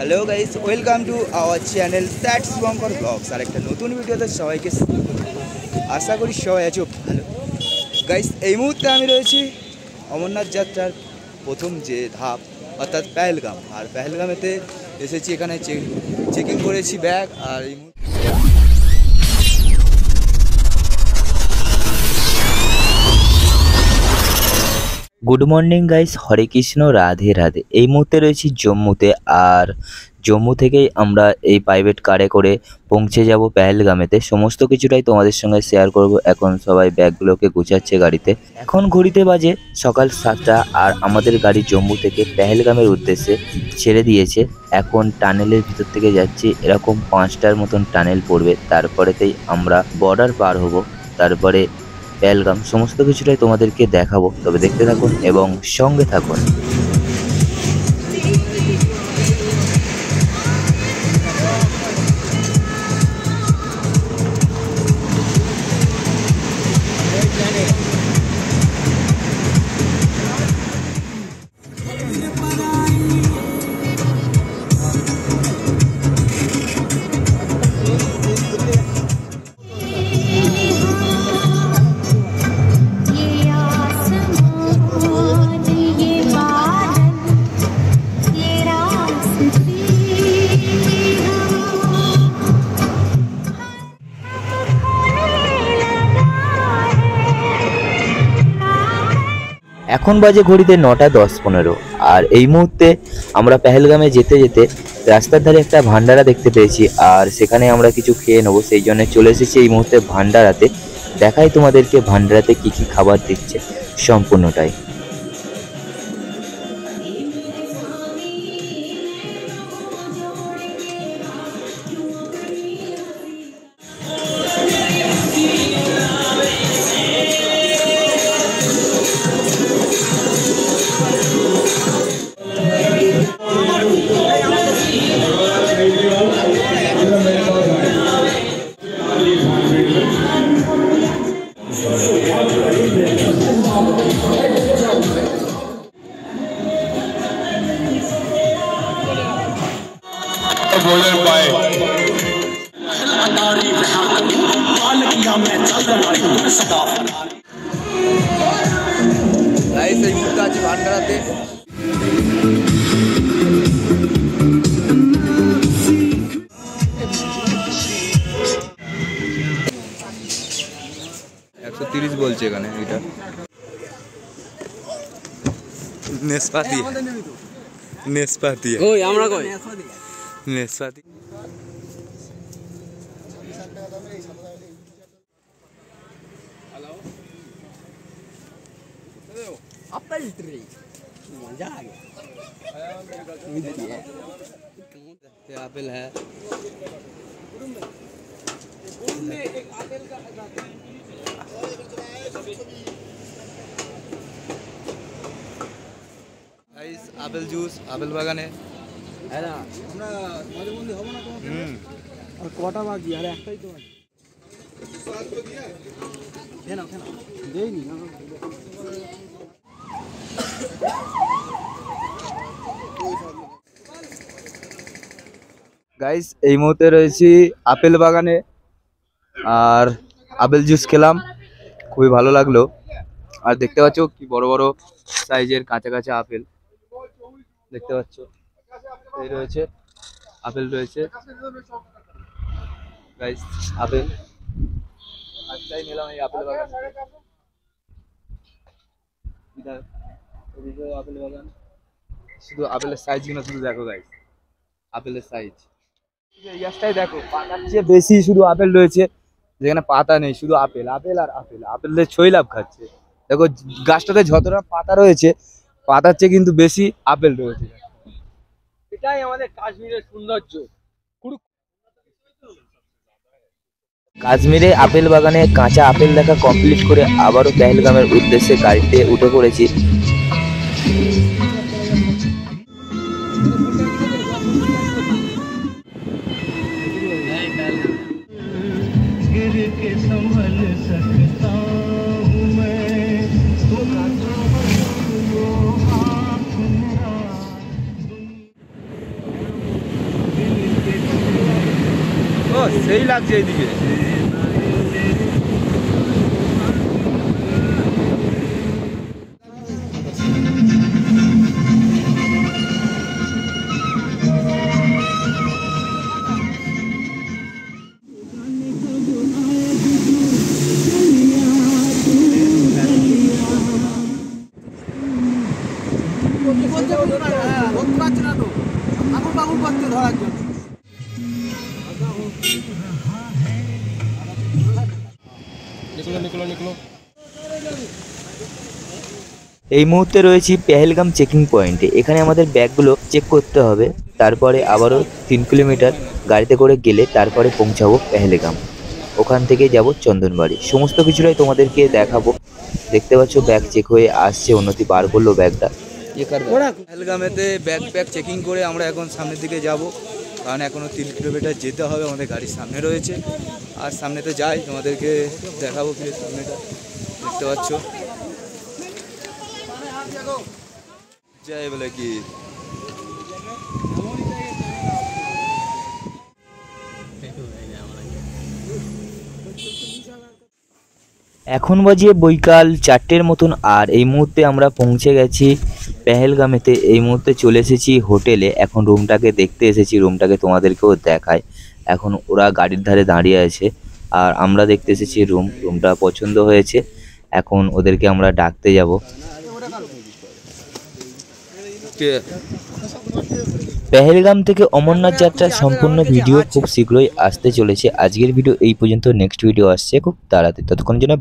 Hello guys, welcome to our channel that's Shubhankar vlogs. আর একটা নতুন ভিডিওতে সবাইকে আশা করি সবাই আছো ভালো। গাইস, এই মুহূর্তে আমি রয়েছি অমরনাথ যাত্রার প্রথম যে ধাপ অর্থাৎ পেহেলগাম। আর পেহেলগামেতে এসেছি, এখানে চেকিং করেছি ব্যাগ। আর এই গুড মর্নিং গাইস, হরে কৃষ্ণ, রাধে রাধে। এই মুহূর্তে রয়েছি জম্মুতে। আর জম্মু থেকেই আমরা এই প্রাইভেট কারে করে পৌঁছে যাব পেহেলগামেতে। সমস্ত কিছুটাই তোমাদের সঙ্গে শেয়ার করব। এখন সবাই ব্যাগগুলোকে গুছাচ্ছে গাড়িতে। এখন ঘড়িতে বাজে সকাল 7টা আর আমাদের গাড়ি জম্মু থেকে পেহেলগামের উদ্দেশ্যে ছেড়ে দিয়েছে। এখন টানেলের ভিতর থেকে যাচ্ছি, এরকম 5টার মতন টানেল পড়বে, তারপরেতেই আমরা বর্ডার পার হব। তারপরে পেহেলগাম সমস্ত কিছুটাই তোমাদেরকে দেখাবো, তবে দেখতে থাকুন এবং সঙ্গে থাকুন। এখন বাজে ঘড়িতে 9:10-15। আর এই মুহূর্তে আমরা পেহেলগামে যেতে যেতে রাস্তার ধারে একটা ভান্ডারা দেখতে পেয়েছি, আর সেখানে আমরা কিছু খেয়ে নেবো। সেই জন্য চলে এসেছি এই মুহূর্তে ভান্ডারাতে। দেখাই তোমাদেরকে ভান্ডারাতে কি কি খাবার দিচ্ছে সম্পূর্ণটাই। গাইস, এই মুহূর্তে আছি ভান্ডারাতে। $130 বলছে এখানে। এটা নেসপাতি নেসপাতি ওই আমরা কই নেসপাতি। एप्पल ट्री मजा आ गया। एप्पल है। গাইস, আপেল জুস, আপেল বাগানে है ना। আমরা মাঝে মধ্যে হব না তোমার। আর কটা বাকি? আর একটাই তো আছে। কেন কেন দেইনি না। গাইস, এই মুহূর্তে রয়েছি আপেল বাগানে আর আপেল জুস খেলাম, খুবই ভালো লাগলো। আর দেখতে পাচ্ছ কি বড় বড় সাইজের কাঁচা কাঁচা আপেল দেখতে পাচ্ছ। এই রয়েছে আপেল রয়েছে গাইস, আপেল আজটাই নিলাম এই আপেল বাগান। আপেল বাগান, শুধু আপেলের সাইজ কিনা শুধু দেখো গাইস, আপেলের সাইজ। ইয়াসটাই দেখো, পাতার চেয়ে বেশি শুধু আপেল রয়েছে, যেখানে পাতা নেই, শুধু আপেল আপেল আর আপেল। আপেলের ছই লাভ খাচ্ছে। দেখো গাছটাতে যতটা পাতা রয়েছে, পাতার চেয়ে কিন্তু বেশি আপেল রয়েছে। এটাই আমাদের কাশ্মীরের সৌন্দর্য। কাশ্মীরে আপেল বাগানে কাঁচা আপেল দেখা কমপ্লিট করে আবারও পেহেলগামের উদ্দেশ্যে গাড়িতে উঠে পড়েছি। সেই লাগছে এইদিকে। এই মুহূর্তে রয়েছি পেহেলগাম চেকিং পয়েন্টে। এখানে আমাদের ব্যাগগুলো চেক করতে হবে, তারপরে আবারও 3 কিলোমিটার গাড়িতে করে গেলে তারপরে পৌঁছাবো পেহেলগাম। ওখান থেকে যাব চন্দনবাড়ি। সমস্ত কিছুটাই তোমাদেরকে দেখাবো। দেখতে পাচ্ছ ব্যাগ চেক হয়ে আসছে, উন্নতি বার করলো ব্যাগটা। পেহেলগামেতে ব্যাগ চেকিং করে আমরা এখন সামনের দিকে যাব, কারণ এখনও 3 কিলোমিটার যেতে হবে। আমাদের গাড়ির সামনে রয়েছে, আর সামনেতে যাই তোমাদেরকে দেখাবো কি সামনেটা দেখতে পাচ্ছ। যাই বলে কি এখন বাজিয়ে বৈকাল 4টের মতন, আর এই মুহূর্তে আমরা পৌঁছে গেছি পেহেলগামেতে। এই মুহূর্তে চলে এসেছি হোটেলে। এখন রুমটাকে দেখতে এসেছি, রুমটাকে তোমাদেরকেও দেখায়। এখন ওরা গাড়ির ধারে দাঁড়িয়ে আছে আর আমরা দেখতে এসেছি রুমটা পছন্দ হয়েছে। এখন ওদেরকে আমরা ডাকতে যাব। পেহেলগাম থেকে অমরনাথ যাত্রার সম্পূর্ণ ভিডিও খুব শীঘ্রই আসতে চলেছে। আজকের ভিডিও এই পর্যন্ত, নেক্সট ভিডিও আসছে খুব তাড়াতাড়ি। ততক্ষণ জন্য